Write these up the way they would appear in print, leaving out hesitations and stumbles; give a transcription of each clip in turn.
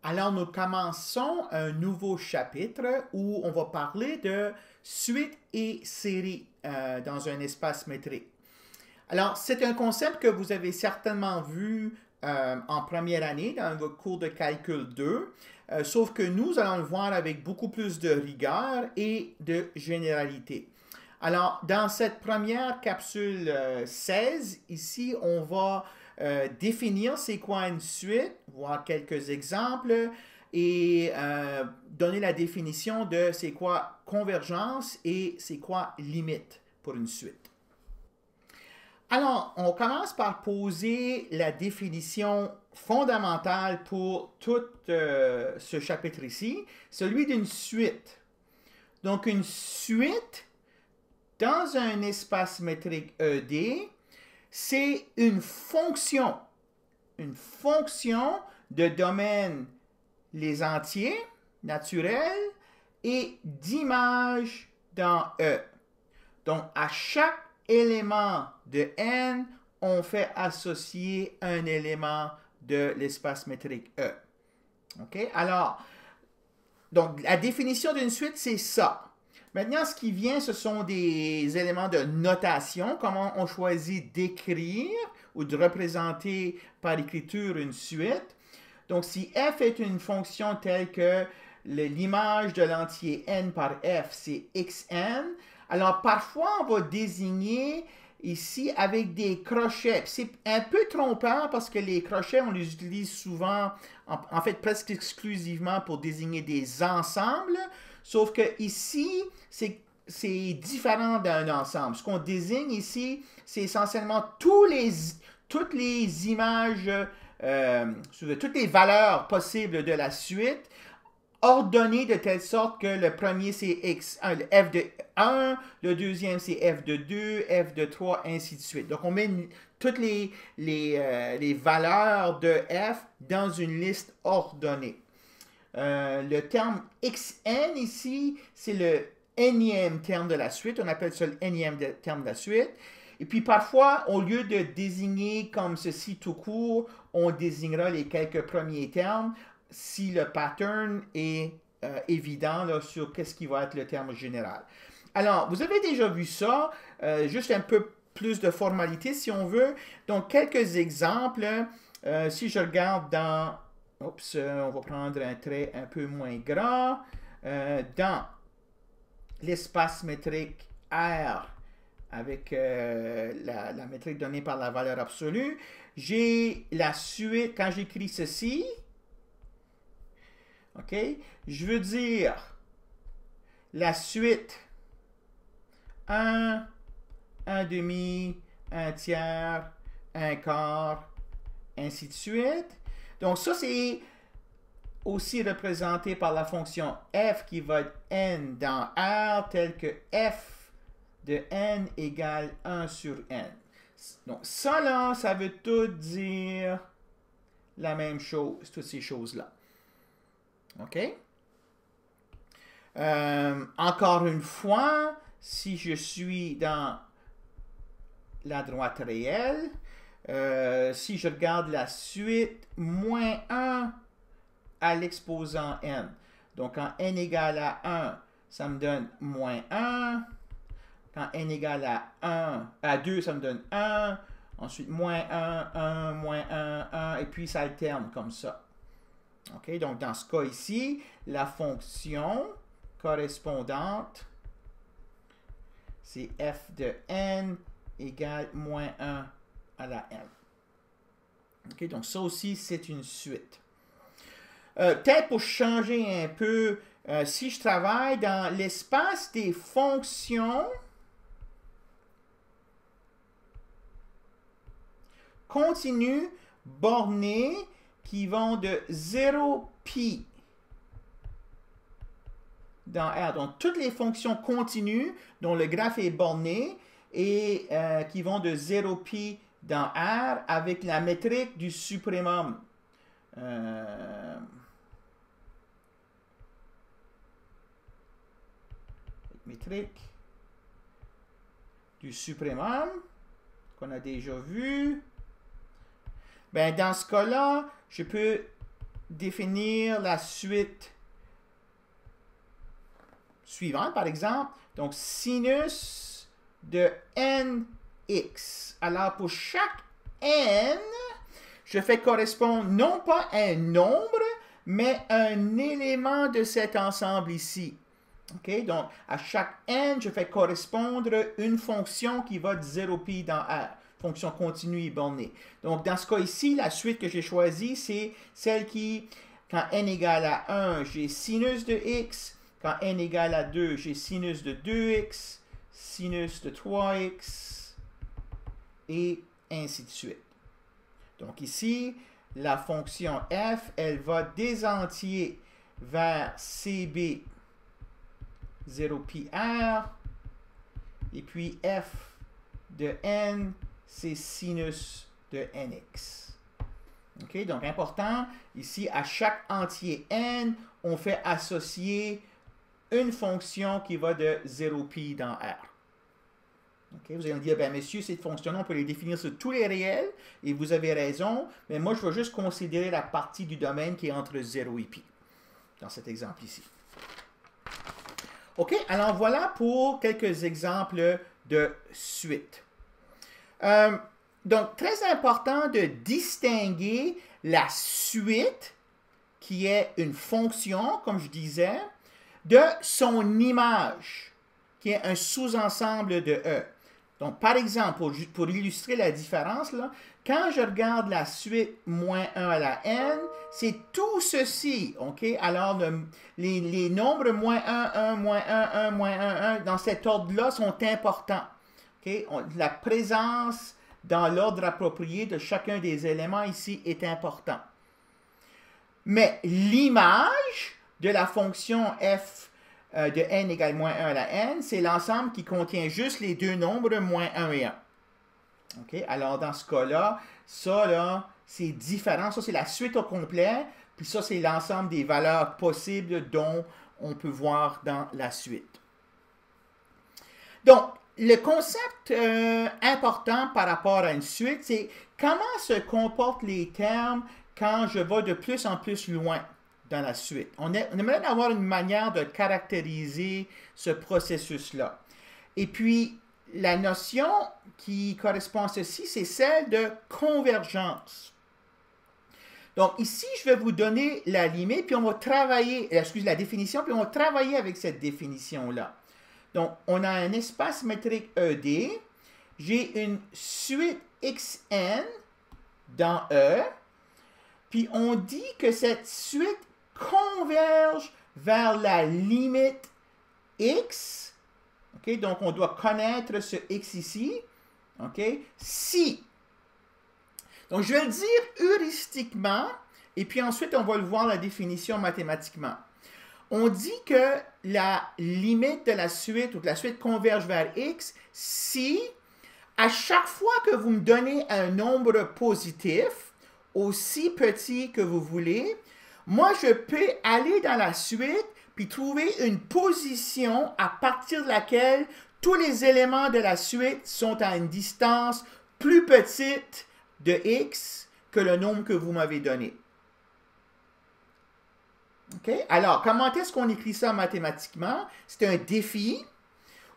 Alors, nous commençons un nouveau chapitre où on va parler de suite et série dans un espace métrique. Alors, c'est un concept que vous avez certainement vu en première année dans votre cours de calcul 2, sauf que nous allons le voir avec beaucoup plus de rigueur et de généralité. Alors, dans cette première capsule 16, ici, on va définir c'est quoi une suite, voir quelques exemples et donner la définition de c'est quoi convergence et c'est quoi limite pour une suite. Alors, on commence par poser la définition fondamentale pour tout ce chapitre ici, celui d'une suite. Donc, une suite dans un espace métrique ED, c'est une fonction de domaine les entiers naturels et d'image dans E. Donc, à chaque élément de N, on fait associer un élément de l'espace métrique E. OK? Alors, donc, la définition d'une suite, c'est ça. Maintenant, ce qui vient, ce sont des éléments de notation, comment on choisit d'écrire ou de représenter par écriture une suite. Donc, si f est une fonction telle que l'image de l'entier n par f, c'est xn, alors parfois, on va désigner ici avec des crochets. C'est un peu trompeur parce que les crochets, on les utilise souvent, en fait presque exclusivement pour désigner des ensembles. Sauf que ici, c'est différent d'un ensemble. Ce qu'on désigne ici, c'est essentiellement toutes les images, toutes les valeurs possibles de la suite, ordonnées de telle sorte que le premier c'est x1, le f de 1, le deuxième c'est f de 2, f de 3, ainsi de suite. Donc on met toutes les valeurs de f dans une liste ordonnée. Le terme xn ici, c'est le énième terme de la suite. On appelle ça le énième terme de la suite. Et puis parfois, au lieu de désigner comme ceci tout court, on désignera les quelques premiers termes si le pattern est évident là, sur qu'est-ce qui va être le terme général. Alors, vous avez déjà vu ça, juste un peu plus de formalité si on veut. Donc, quelques exemples. Si je regarde dans... Oups, on va prendre un trait un peu moins grand. Dans l'espace métrique R, avec la métrique donnée par la valeur absolue, j'ai la suite, quand j'écris ceci, OK, je veux dire la suite 1, 1 demi, 1 tiers, 1 quart, ainsi de suite. Donc ça, c'est aussi représenté par la fonction f qui va être n dans R, tel que f de n égale 1 sur n. Donc ça là, ça veut tout dire la même chose, toutes ces choses-là. OK? Encore une fois, si je suis dans la droite réelle, si je regarde la suite, moins 1 à l'exposant n. Donc, quand n égale à 1, ça me donne moins 1. Quand n égale à 2, ça me donne 1. Ensuite, moins 1, 1, moins 1, 1. Et puis, ça alterne comme ça. OK? Donc, dans ce cas ici, la fonction correspondante, c'est f de n égale moins 1 à la n. OK? Donc, ça aussi, c'est une suite. Peut-être pour changer un peu, si je travaille dans l'espace des fonctions continues bornées qui vont de 0 pi dans R. Donc, toutes les fonctions continues dont le graphe est borné et qui vont de 0 pi dans R avec la métrique du suprémum. Métrique du suprémum qu'on a déjà vu. Ben, dans ce cas-là, je peux définir la suite suivante, par exemple. Donc, sinus de nx. Alors, pour chaque n, je fais correspondre non pas un nombre, mais un élément de cet ensemble ici. OK? Donc, à chaque n, je fais correspondre une fonction qui va de 0π dans R. Fonction continue et bornée. Donc, dans ce cas ici, la suite que j'ai choisie, c'est celle qui, quand n égale à 1, j'ai sinus de x. Quand n égale à 2, j'ai sinus de 2x, sinus de 3x, et ainsi de suite. Donc ici, la fonction f, elle va des entiers vers cb 0πr, et puis f de n, c'est sinus de nx. OK? Donc, important, ici, à chaque entier n, on fait associer une fonction qui va de 0π dans R. Okay? Vous allez me dire, ben messieurs, cette fonction-là, on peut les définir sur tous les réels, et vous avez raison, mais moi, je vais juste considérer la partie du domaine qui est entre 0 et π, dans cet exemple ici. OK? Alors, voilà pour quelques exemples de suite. Donc, très important de distinguer la suite, qui est une fonction, comme je disais, de son image, qui est un sous-ensemble de E. Donc, par exemple, pour illustrer la différence, là, quand je regarde la suite moins 1 à la n, c'est tout ceci, OK? Alors, les nombres moins 1, 1, moins 1, 1, moins 1, 1, dans cet ordre-là sont importants. OK? La présence dans l'ordre approprié de chacun des éléments ici est important. Mais l'image de la fonction f de n égale moins 1 à la n, c'est l'ensemble qui contient juste les deux nombres moins 1 et 1. OK? Alors, dans ce cas-là, ça, là, c'est différent. Ça, c'est la suite au complet. Puis ça, c'est l'ensemble des valeurs possibles dont on peut voir dans la suite. Donc, le concept important par rapport à une suite, c'est comment se comportent les termes quand je vais de plus en plus loin dans la suite. On aimerait avoir une manière de caractériser ce processus-là. Et puis, la notion qui correspond à ceci, c'est celle de convergence. Donc, ici, je vais vous donner la limite, puis on va travailler, la définition, puis on va travailler avec cette définition-là. Donc, on a un espace métrique ED. J'ai une suite xn dans E. Puis, on dit que cette suite converge vers la limite x. OK? Donc, on doit connaître ce x ici. OK? Si. Donc, je vais le dire heuristiquement. Et puis ensuite, on va le voir la définition mathématiquement. On dit que la limite de la suite ou que la suite converge vers x si à chaque fois que vous me donnez un nombre positif, aussi petit que vous voulez, moi je peux aller dans la suite puis trouver une position à partir de laquelle tous les éléments de la suite sont à une distance plus petite de x que le nombre que vous m'avez donné. Okay? Alors, comment est-ce qu'on écrit ça mathématiquement? C'est un défi.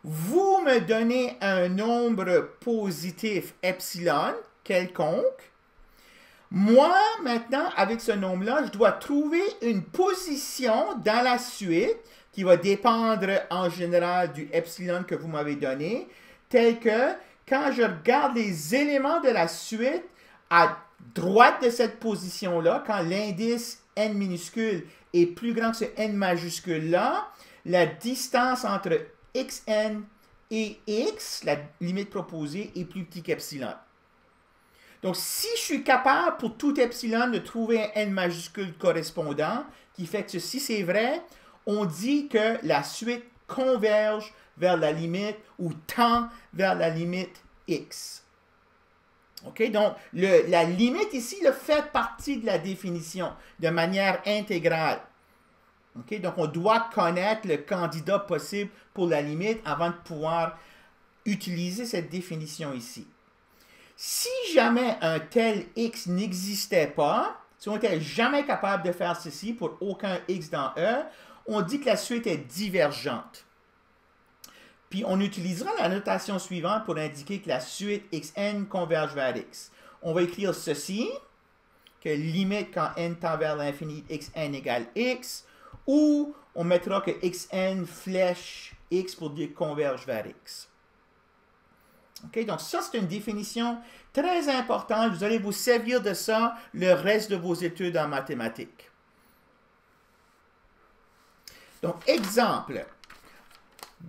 Vous me donnez un nombre positif epsilon quelconque. Moi, maintenant, avec ce nombre-là, je dois trouver une position dans la suite qui va dépendre en général du epsilon que vous m'avez donné, tel que quand je regarde les éléments de la suite à droite de cette position-là, quand l'indice n minuscule est plus grand que ce n majuscule-là, la distance entre xn et x, la limite proposée, est plus petite qu'epsilon. Donc, si je suis capable pour tout epsilon de trouver un n majuscule correspondant, qui fait que ceci c'est vrai, on dit que la suite converge vers la limite ou tend vers la limite x. OK? Donc, la limite ici fait partie de la définition de manière intégrale. OK? Donc, on doit connaître le candidat possible pour la limite avant de pouvoir utiliser cette définition ici. Si jamais un tel x n'existait pas, si on n'était jamais capable de faire ceci pour aucun x dans E, on dit que la suite est divergente. Puis on utilisera la notation suivante pour indiquer que la suite xn converge vers x. On va écrire ceci, que limite quand n tend vers l'infini xn égale x, ou on mettra que xn flèche x pour dire converge vers x. OK, donc ça, c'est une définition très importante. Vous allez vous servir de ça le reste de vos études en mathématiques. Donc, exemple.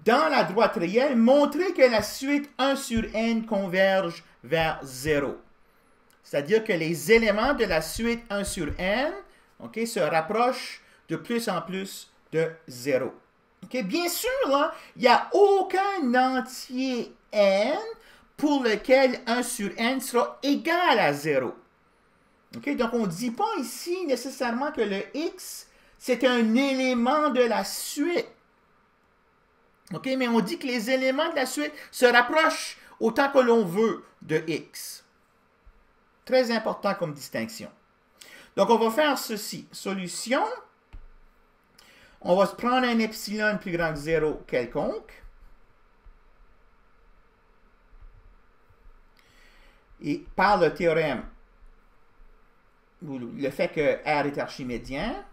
Dans la droite réelle, montrez que la suite 1 sur n converge vers 0. C'est-à-dire que les éléments de la suite 1 sur n, okay, se rapprochent de plus en plus de 0. Okay? Bien sûr, là, il n'y a aucun entier n pour lequel 1 sur n sera égal à 0. Okay? Donc, on ne dit pas ici nécessairement que le x, c'est un élément de la suite. Okay? Mais on dit que les éléments de la suite se rapprochent autant que l'on veut de x. Très important comme distinction. Donc, on va faire ceci. Solution. On va se prendre un epsilon plus grand que 0 quelconque. Et par le théorème, le fait que R est archimédien,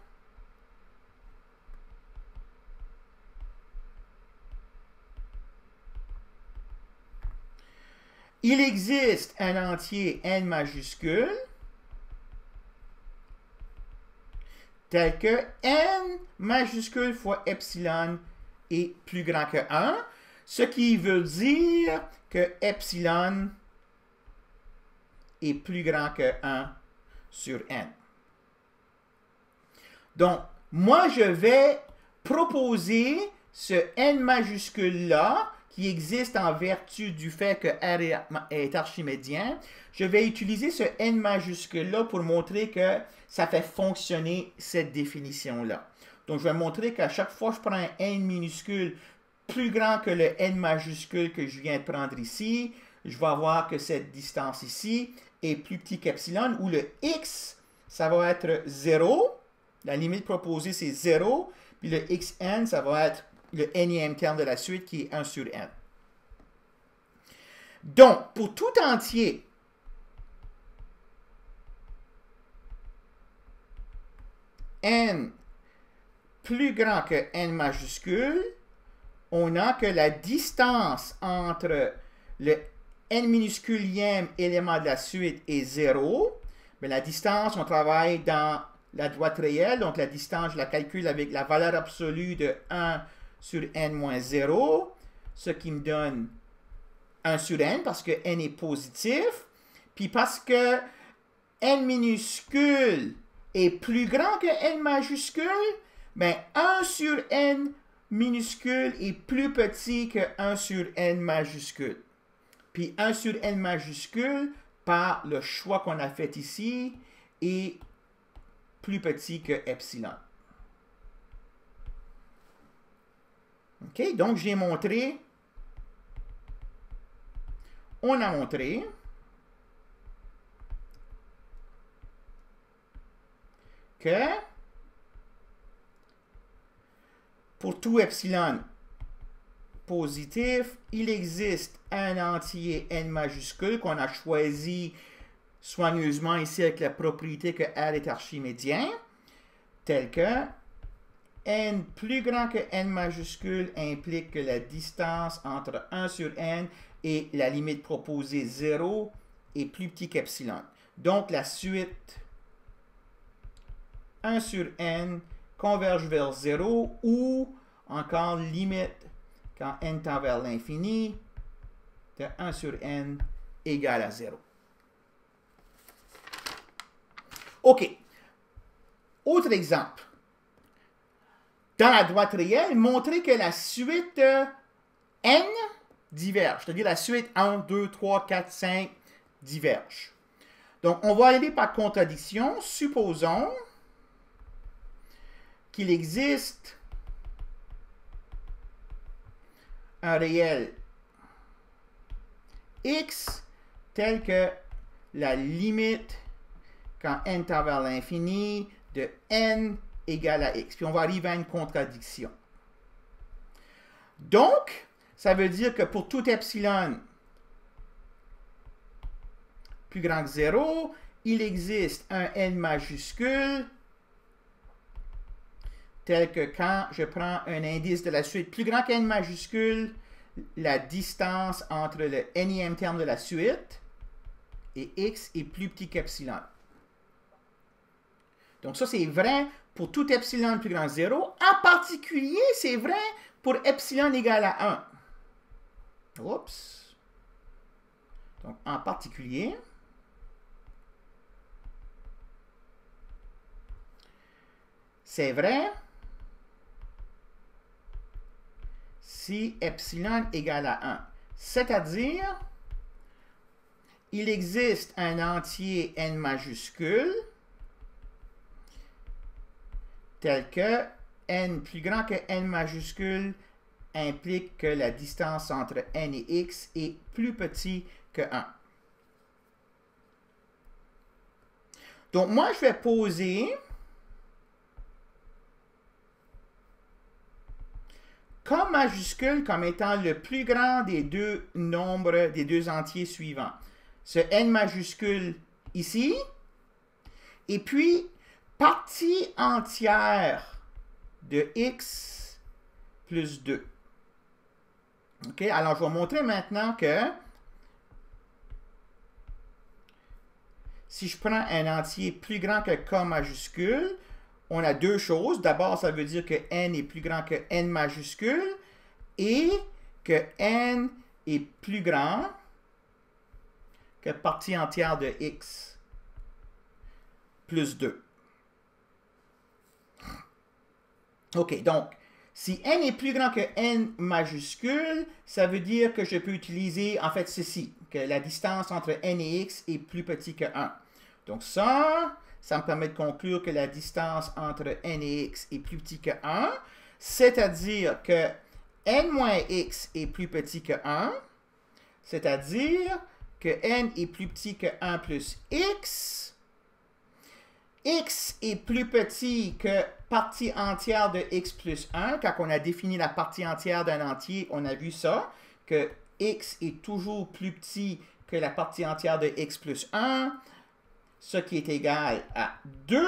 il existe un entier n majuscule tel que n majuscule fois epsilon est plus grand que 1, ce qui veut dire que epsilon est plus grand que 1 sur n. Donc, moi, je vais proposer ce n majuscule-là, qui existe en vertu du fait que R est archimédien. Je vais utiliser ce n majuscule-là pour montrer que ça fait fonctionner cette définition-là. Donc, je vais montrer qu'à chaque fois que je prends un n minuscule plus grand que le n majuscule que je viens de prendre ici, je vais avoir que cette distance ici est plus petit qu'epsilon, où le x, ça va être 0. La limite proposée, c'est 0. Puis le xn, ça va être le nème terme de la suite qui est 1 sur n. Donc, pour tout entier, n plus grand que n majuscule, on a que la distance entre le n minusculième élément de la suite est 0. Mais la distance, on travaille dans la droite réelle, donc la distance, je la calcule avec la valeur absolue de 1 sur n moins 0, ce qui me donne 1 sur n, parce que n est positif, puis parce que n minuscule est plus grand que n majuscule, bien 1 sur n minuscule est plus petit que 1 sur n majuscule. Puis 1 sur n majuscule, par le choix qu'on a fait ici, est plus petit que epsilon. OK, donc j'ai montré, on a montré que pour tout epsilon positif, il existe un entier n majuscule qu'on a choisi soigneusement ici avec la propriété que R est archimédien, tel que n plus grand que n majuscule implique que la distance entre 1 sur n et la limite proposée 0 est plus petit qu'epsilon. Donc, la suite 1 sur n converge vers 0 ou encore limite quand n tend vers l'infini de 1 sur n égale à 0. OK. Autre exemple. Dans la droite réelle, montrer que la suite n diverge. C'est-à-dire la suite 1, 2, 3, 4, 5 diverge. Donc, on va aller par contradiction. Supposons qu'il existe un réel x tel que la limite quand n tend vers l'infini, de n égale à x. Puis on va arriver à une contradiction. Donc, ça veut dire que pour tout epsilon plus grand que 0, il existe un n majuscule tel que quand je prends un indice de la suite plus grand qu'n majuscule, la distance entre le nième terme de la suite et x est plus petit qu'epsilon. Donc ça, c'est vrai pour tout epsilon plus grand que 0. En particulier, c'est vrai pour epsilon égal à 1. Oups. Donc, en particulier, c'est vrai si epsilon égale à 1. C'est-à-dire, il existe un entier n majuscule tel que n plus grand que n majuscule implique que la distance entre n et x est plus petit que 1. Donc, moi, je vais poser K majuscule comme étant le plus grand des deux nombres, des deux entiers suivants. Ce n majuscule ici, et puis partie entière de x plus 2. OK? Alors, je vais montrer maintenant que si je prends un entier plus grand que k majuscule, on a deux choses. D'abord, ça veut dire que n est plus grand que n majuscule et que n est plus grand que partie entière de x plus 2. OK, donc, si n est plus grand que n majuscule, ça veut dire que je peux utiliser, en fait, ceci, que la distance entre n et x est plus petit que 1. Donc ça me permet de conclure que la distance entre n et x est plus petit que 1, c'est-à-dire que n moins x est plus petit que 1, c'est-à-dire que n est plus petit que 1 plus x, x est plus petit que partie entière de x plus 1. Quand on a défini la partie entière d'un entier, on a vu ça, que x est toujours plus petit que la partie entière de x plus 1, ce qui est égal à 2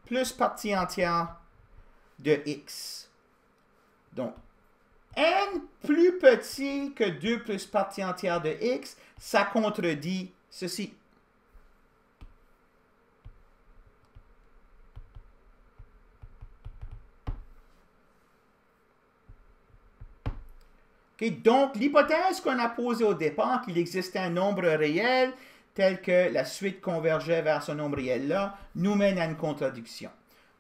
plus partie entière de x. Donc, n plus petit que 2 plus partie entière de x, ça contredit ceci. Okay, donc, l'hypothèse qu'on a posée au départ, qu'il existait un nombre réel tel que la suite convergeait vers ce nombre réel-là, nous mène à une contradiction.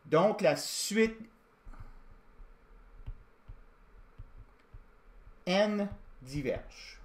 Donc, la suite n diverge.